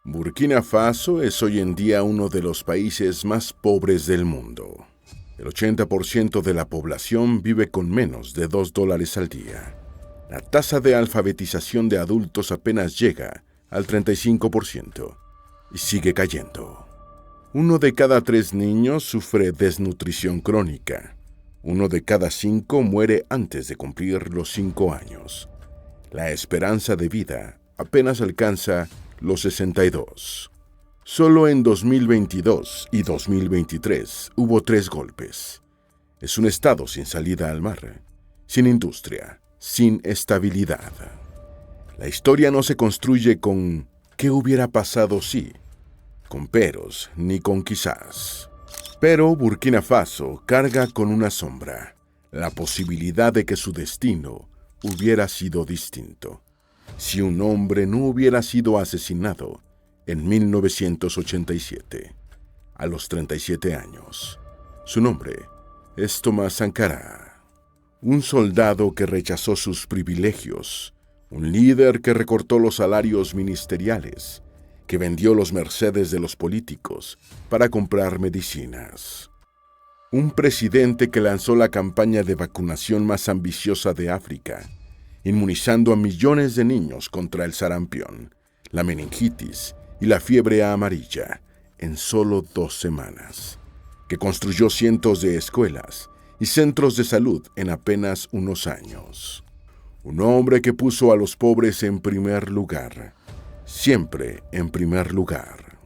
Burkina Faso es hoy en día uno de los países más pobres del mundo. El 80% de la población vive con menos de $2 al día. La tasa de alfabetización de adultos apenas llega al 35% y sigue cayendo. 1 de cada 3 niños sufre desnutrición crónica. 1 de cada 5 muere antes de cumplir los 5 años. La esperanza de vida apenas alcanza los 62. Solo en 2022 y 2023 hubo 3 golpes. Es un estado sin salida al mar, sin industria, sin estabilidad. La historia no se construye con ¿qué hubiera pasado si?, con peros ni con quizás. Pero Burkina Faso carga con una sombra, la posibilidad de que su destino hubiera sido distinto si un hombre no hubiera sido asesinado en 1987, a los 37 años. Su nombre es Thomas Sankara, un soldado que rechazó sus privilegios, un líder que recortó los salarios ministeriales, que vendió los Mercedes de los políticos para comprar medicinas. Un presidente que lanzó la campaña de vacunación más ambiciosa de África, inmunizando a millones de niños contra el sarampión, la meningitis y la fiebre amarilla en solo 2 semanas, que construyó cientos de escuelas y centros de salud en apenas unos años. Un hombre que puso a los pobres en primer lugar, siempre en primer lugar,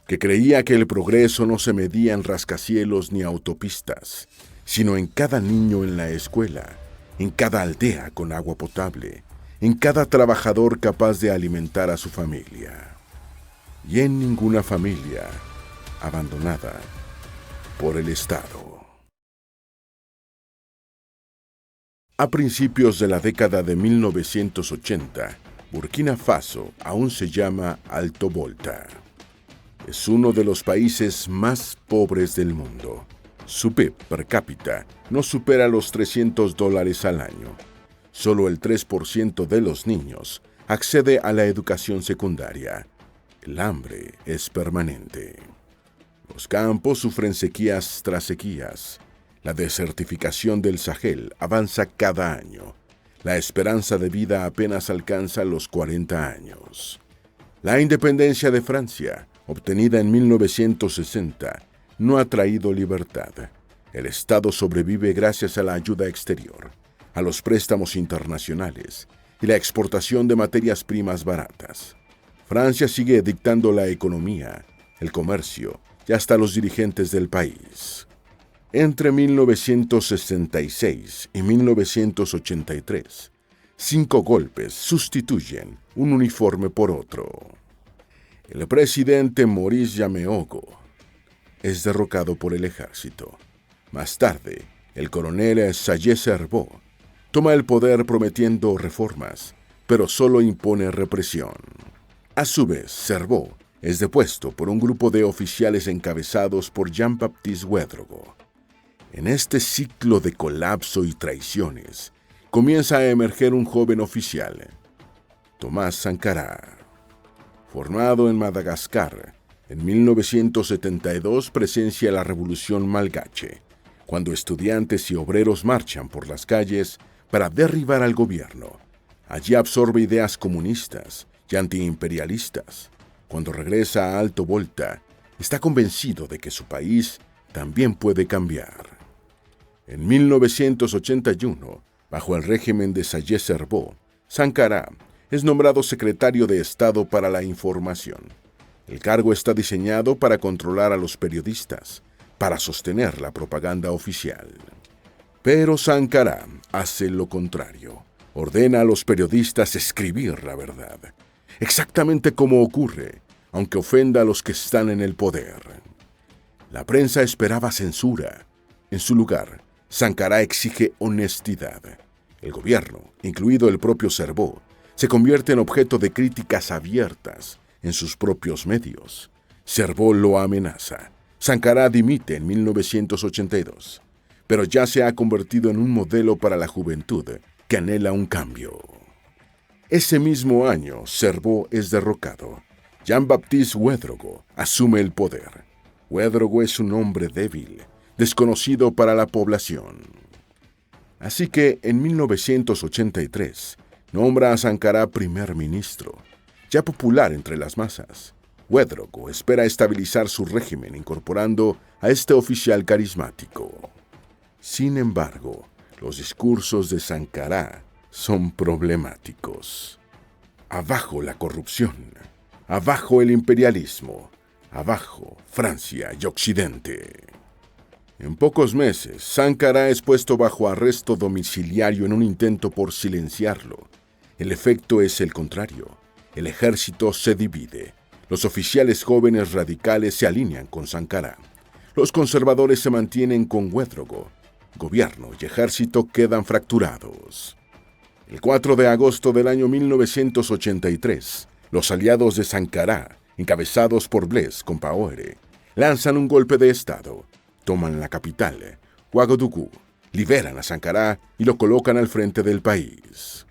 que creía que el progreso no se medía en rascacielos ni autopistas, sino en cada niño en la escuela, en cada aldea con agua potable, en cada trabajador capaz de alimentar a su familia, y en ninguna familia abandonada por el Estado. A principios de la década de 1980, Burkina Faso aún se llama Alto Volta. Es uno de los países más pobres del mundo. Su PIB per cápita no supera los $300 al año. Solo el 3% de los niños accede a la educación secundaria. El hambre es permanente. Los campos sufren sequías tras sequías. La desertificación del Sahel avanza cada año. La esperanza de vida apenas alcanza los 40 años. La independencia de Francia, obtenida en 1960, no ha traído libertad. El Estado sobrevive gracias a la ayuda exterior, a los préstamos internacionales y la exportación de materias primas baratas. Francia sigue dictando la economía, el comercio y hasta los dirigentes del país. Entre 1966 y 1983, 5 golpes sustituyen un uniforme por otro. El presidente Maurice Yameogo es derrocado por el ejército. Más tarde, el coronel Sayez Serbo toma el poder prometiendo reformas, pero solo impone represión. A su vez, Serbo es depuesto por un grupo de oficiales encabezados por Jean-Baptiste Ouédraogo. En este ciclo de colapso y traiciones, comienza a emerger un joven oficial, Thomas Sankara. Formado en Madagascar, en 1972 presencia la Revolución Malgache, cuando estudiantes y obreros marchan por las calles para derribar al gobierno. Allí absorbe ideas comunistas y antiimperialistas. Cuando regresa a Alto Volta, está convencido de que su país también puede cambiar. En 1981, bajo el régimen de Sayez Serbo, Sankara es nombrado secretario de Estado para la Información. El cargo está diseñado para controlar a los periodistas, para sostener la propaganda oficial. Pero Sankara hace lo contrario. Ordena a los periodistas escribir la verdad, exactamente como ocurre, aunque ofenda a los que están en el poder. La prensa esperaba censura. En su lugar, Sankara exige honestidad. El gobierno, incluido el propio Serbo, se convierte en objeto de críticas abiertas en sus propios medios. Serbo lo amenaza. Sankara dimite en 1982, pero ya se ha convertido en un modelo para la juventud que anhela un cambio. Ese mismo año, Serbo es derrocado. Jean-Baptiste Ouédraogo asume el poder. Ouédraogo es un hombre débil, desconocido para la población. Así que en 1983 nombra a Sankara primer ministro, ya popular entre las masas. Ouédraogo espera estabilizar su régimen incorporando a este oficial carismático. Sin embargo, los discursos de Sankara son problemáticos. Abajo la corrupción, abajo el imperialismo, abajo Francia y Occidente. En pocos meses, Sankara es puesto bajo arresto domiciliario en un intento por silenciarlo. El efecto es el contrario. El ejército se divide. Los oficiales jóvenes radicales se alinean con Sankara. Los conservadores se mantienen con Ouédraogo. Gobierno y ejército quedan fracturados. El 4 de agosto del año 1983, los aliados de Sankara, encabezados por Blaise Compaoré, lanzan un golpe de estado. Toman la capital, Ouagadougou, liberan a Sankara y lo colocan al frente del país.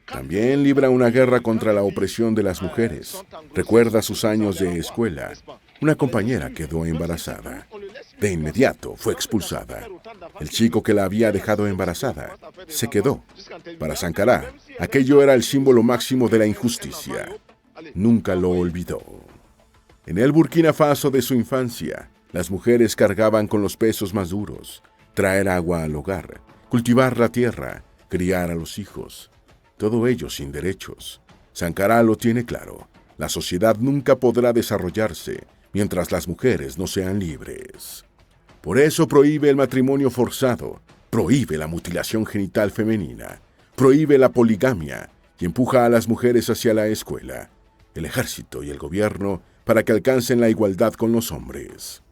También libra una guerra contra la opresión de las mujeres. Recuerda sus años de escuela. Una compañera quedó embarazada. De inmediato fue expulsada. El chico que la había dejado embarazada se quedó. Para Sankara, aquello era el símbolo máximo de la injusticia. Nunca lo olvidó. En el Burkina Faso de su infancia, las mujeres cargaban con los pesos más duros: traer agua al hogar, cultivar la tierra, criar a los hijos. Todo ello sin derechos. Sankara lo tiene claro. La sociedad nunca podrá desarrollarse mientras las mujeres no sean libres. Por eso prohíbe el matrimonio forzado, prohíbe la mutilación genital femenina, prohíbe la poligamia y empuja a las mujeres hacia la escuela, el ejército y el gobierno para que alcancen la igualdad con los hombres.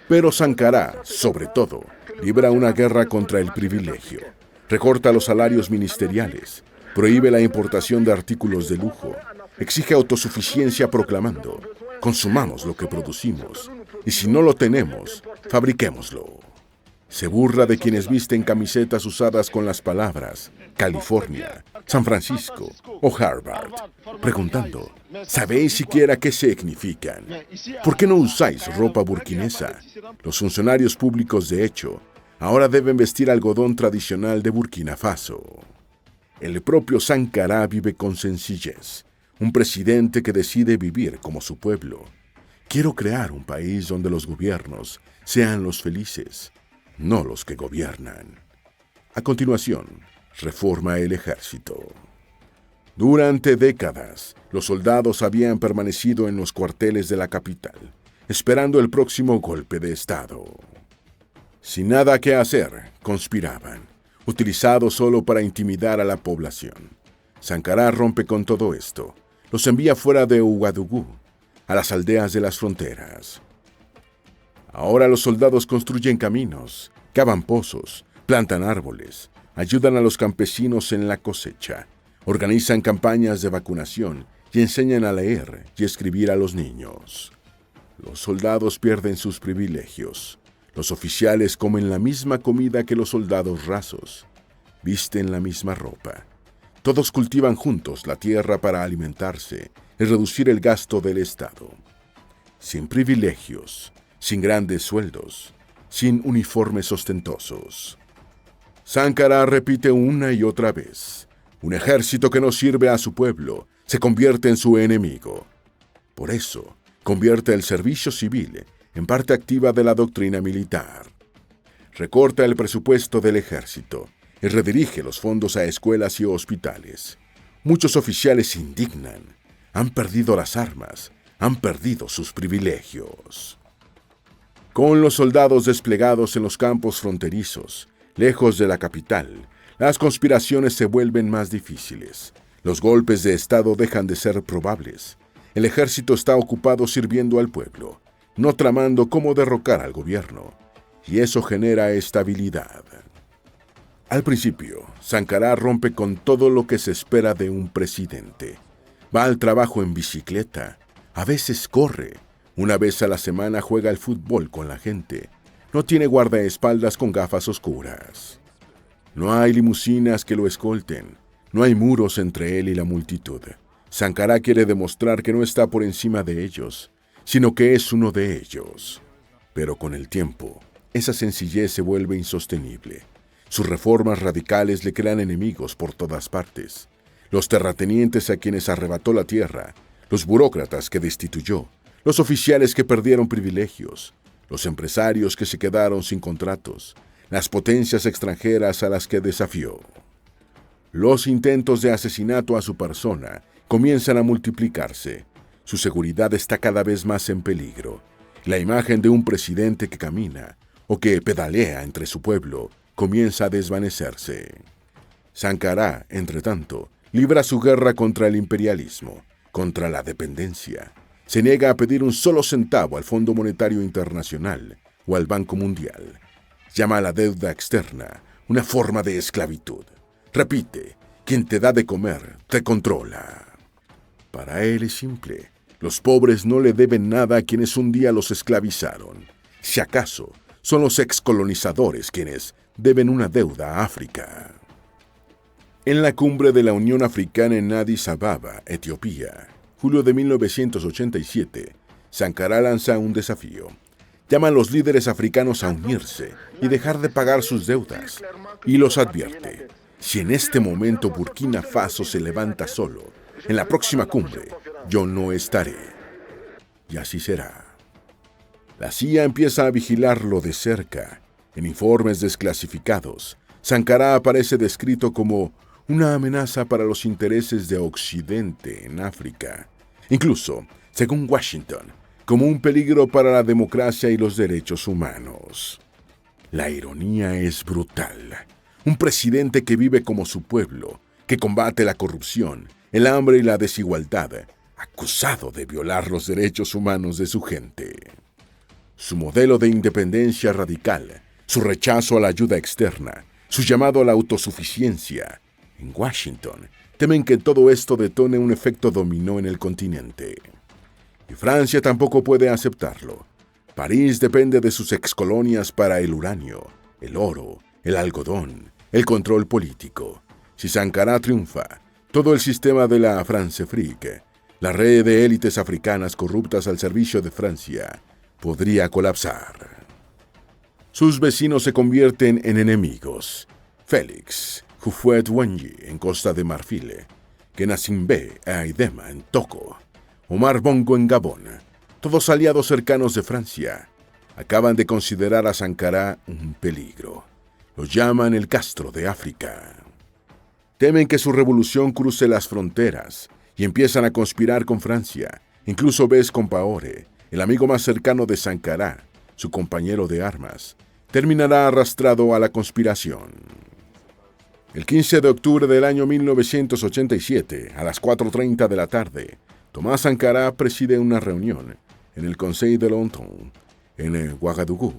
Pero Sankara, sobre todo, libra una guerra contra el privilegio. Recorta los salarios ministeriales, prohíbe la importación de artículos de lujo, exige autosuficiencia proclamando: consumamos lo que producimos, y si no lo tenemos, fabriquémoslo. Se burla de quienes visten camisetas usadas con las palabras California, San Francisco o Harvard, preguntando: ¿sabéis siquiera qué significan? ¿Por qué no usáis ropa burkinesa? Los funcionarios públicos, de hecho, ahora deben vestir algodón tradicional de Burkina Faso. El propio Sankara vive con sencillez, un presidente que decide vivir como su pueblo. Quiero crear un país donde los gobiernos sean los felices, no los que gobiernan. A continuación, reforma el ejército. Durante décadas, los soldados habían permanecido en los cuarteles de la capital, esperando el próximo golpe de estado. Sin nada que hacer, conspiraban, utilizados solo para intimidar a la población. Sankara rompe con todo esto. Los envía fuera de Ouagadougou, a las aldeas de las fronteras. Ahora los soldados construyen caminos, cavan pozos, plantan árboles, ayudan a los campesinos en la cosecha, organizan campañas de vacunación y enseñan a leer y escribir a los niños. Los soldados pierden sus privilegios. Los oficiales comen la misma comida que los soldados rasos, visten la misma ropa. Todos cultivan juntos la tierra para alimentarse y reducir el gasto del Estado. Sin privilegios, sin grandes sueldos, sin uniformes ostentosos. Sankara repite una y otra vez: un ejército que no sirve a su pueblo se convierte en su enemigo. Por eso, convierte el servicio civil en parte activa de la doctrina militar. Recorta el presupuesto del ejército y redirige los fondos a escuelas y hospitales. Muchos oficiales se indignan. Han perdido las armas, han perdido sus privilegios. Con los soldados desplegados en los campos fronterizos, lejos de la capital, las conspiraciones se vuelven más difíciles. Los golpes de Estado dejan de ser probables. El ejército está ocupado sirviendo al pueblo, no tramando cómo derrocar al gobierno, y eso genera estabilidad. Al principio, Sankara rompe con todo lo que se espera de un presidente. Va al trabajo en bicicleta, a veces corre, una vez a la semana juega al fútbol con la gente, no tiene guardaespaldas con gafas oscuras. No hay limusinas que lo escolten, No hay muros entre él y la multitud. Sankara quiere demostrar que no está por encima de ellos, sino que es uno de ellos. Pero con el tiempo, esa sencillez se vuelve insostenible. Sus reformas radicales le crean enemigos por todas partes. Los terratenientes a quienes arrebató la tierra, los burócratas que destituyó, los oficiales que perdieron privilegios, los empresarios que se quedaron sin contratos, las potencias extranjeras a las que desafió. Los intentos de asesinato a su persona comienzan a multiplicarse. Su seguridad está cada vez más en peligro. La imagen de un presidente que camina o que pedalea entre su pueblo comienza a desvanecerse. Sankara, entretanto, libra su guerra contra el imperialismo, contra la dependencia. Se niega a pedir un solo centavo al Fondo Monetario Internacional o al Banco Mundial. Llama a la deuda externa una forma de esclavitud. Repite, quien te da de comer, te controla. Para él es simple. Los pobres no le deben nada a quienes un día los esclavizaron. Si acaso, son los excolonizadores quienes deben una deuda a África. En la cumbre de la Unión Africana en Addis Ababa, Etiopía, julio de 1987, Sankara lanza un desafío. Llama a los líderes africanos a unirse y dejar de pagar sus deudas. Y los advierte. Si en este momento Burkina Faso se levanta solo, en la próxima cumbre, yo no estaré. Y así será. La CIA empieza a vigilarlo de cerca. En informes desclasificados, Sankara aparece descrito como una amenaza para los intereses de Occidente en África. Incluso, según Washington, como un peligro para la democracia y los derechos humanos. La ironía es brutal. Un presidente que vive como su pueblo, que combate la corrupción, el hambre y la desigualdad, acusado de violar los derechos humanos de su gente. Su modelo de independencia radical, su rechazo a la ayuda externa, su llamado a la autosuficiencia. En Washington, temen que todo esto detone un efecto dominó en el continente. Y Francia tampoco puede aceptarlo. París depende de sus excolonias para el uranio, el oro, el algodón, el control político. Si Sankara triunfa, todo el sistema de la Francefrique, la red de élites africanas corruptas al servicio de Francia, podría colapsar. Sus vecinos se convierten en enemigos. Félix Houphouët-Boigny en Costa de Marfil, Kenasimbe Aidema en Togo, Omar Bongo en Gabón, todos aliados cercanos de Francia, acaban de considerar a Sankara un peligro. Lo llaman el Castro de África. Temen que su revolución cruce las fronteras y empiezan a conspirar con Francia. Incluso Blaise Compaoré, el amigo más cercano de Sankara, su compañero de armas, terminará arrastrado a la conspiración. El 15 de octubre del año 1987, a las 4:30 de la tarde, Thomas Sankara preside una reunión en el Conseil de l'Entente, en Ouagadougou.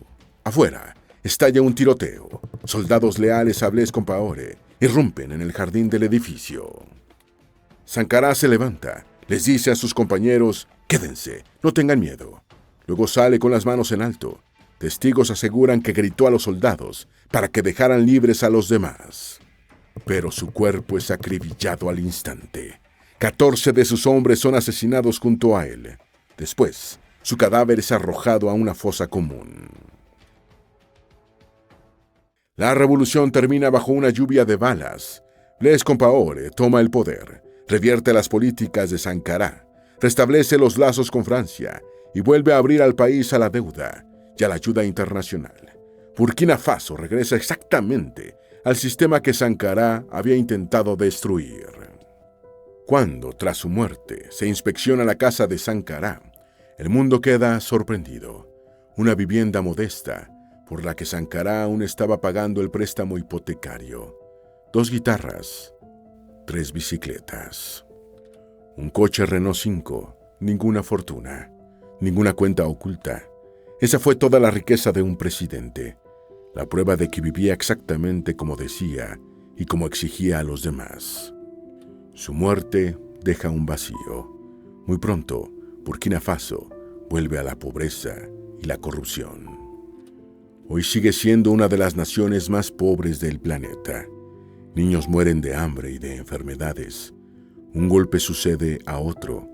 Afuera, estalla un tiroteo. Soldados leales a Blaise Compaoré irrumpen en el jardín del edificio. Sankara se levanta, les dice a sus compañeros, quédense, no tengan miedo. Luego sale con las manos en alto. Testigos aseguran que gritó a los soldados para que dejaran libres a los demás. Pero su cuerpo es acribillado al instante. 14 de sus hombres son asesinados junto a él. Después, su cadáver es arrojado a una fosa común. La revolución termina bajo una lluvia de balas. Blaise Compaoré toma el poder, revierte las políticas de Sankara, restablece los lazos con Francia y vuelve a abrir al país a la deuda y a la ayuda internacional. Burkina Faso regresa exactamente al sistema que Sankara había intentado destruir. Cuando, tras su muerte, se inspecciona la casa de Sankara, el mundo queda sorprendido. Una vivienda modesta, por la que Sankara aún estaba pagando el préstamo hipotecario. 2 guitarras, 3 bicicletas, un coche Renault 5, ninguna fortuna, ninguna cuenta oculta. Esa fue toda la riqueza de un presidente, la prueba de que vivía exactamente como decía y como exigía a los demás. Su muerte deja un vacío. Muy pronto, Burkina Faso vuelve a la pobreza y la corrupción. Hoy sigue siendo una de las naciones más pobres del planeta. Niños mueren de hambre y de enfermedades. Un golpe sucede a otro.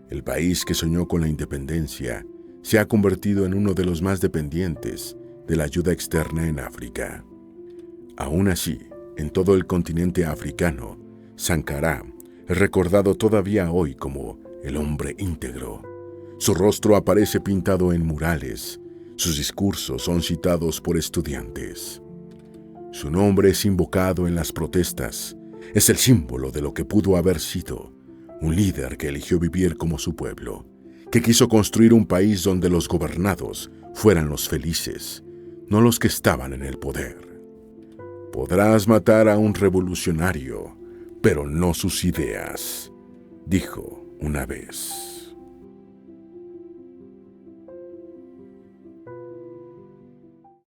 El país que soñó con la independencia se ha convertido en uno de los más dependientes de la ayuda externa en África. Aún así, en todo el continente africano, Sankara es recordado todavía hoy como el hombre íntegro. Su rostro aparece pintado en murales. Sus discursos son citados por estudiantes. Su nombre es invocado en las protestas. Es el símbolo de lo que pudo haber sido. Un líder que eligió vivir como su pueblo, que quiso construir un país donde los gobernados fueran los felices, no los que estaban en el poder. Podrás matar a un revolucionario, pero no sus ideas, dijo una vez.